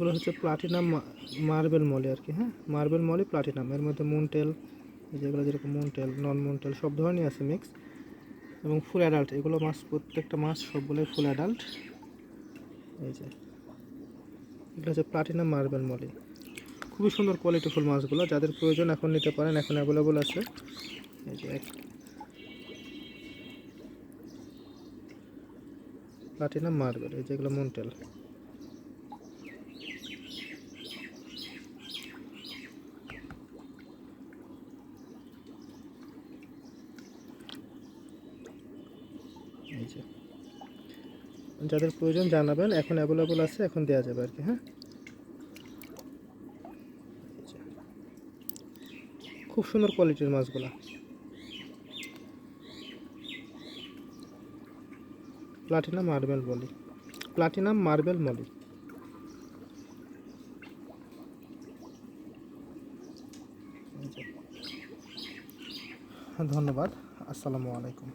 এগুলো হচ্ছে platinum marble Moli আর কি। হ্যাঁ, মার্বেল মলি প্লাটিনাম, এর মধ্যে মুনটেল, যেগুলো যেরকম মুনটেল নন মুনটেল সব ধরনেরই আছে মিক্স, এবং ফুল অ্যাডাল্ট। এগুলো মাছ, প্রত্যেকটা মাছ সবগুলোই ফুল অ্যাডাল্ট। এই যে এগুলো হচ্ছে প্লাটিনাম মার্বেল মলি, খুবই সুন্দর কোয়ালিটিফুল মাছগুলো। যাদের প্রয়োজন এখন নিতে পারেন, এখন অ্যাভেলেবল আছে। এই যে প্লাটিনাম মার্বেল, এই যেগুলো মুনটেল। এই যে যাদের প্রয়োজন জানাবেন, এখন অ্যাভেলেবল আছে, এখন দেওয়া যাবে আর কি। হ্যাঁ, খুব সুন্দর কোয়ালিটির মাছগুলো, platinum marble molly, platinum marble molly. ধন্যবাদ, আসসালামু আলাইকুম।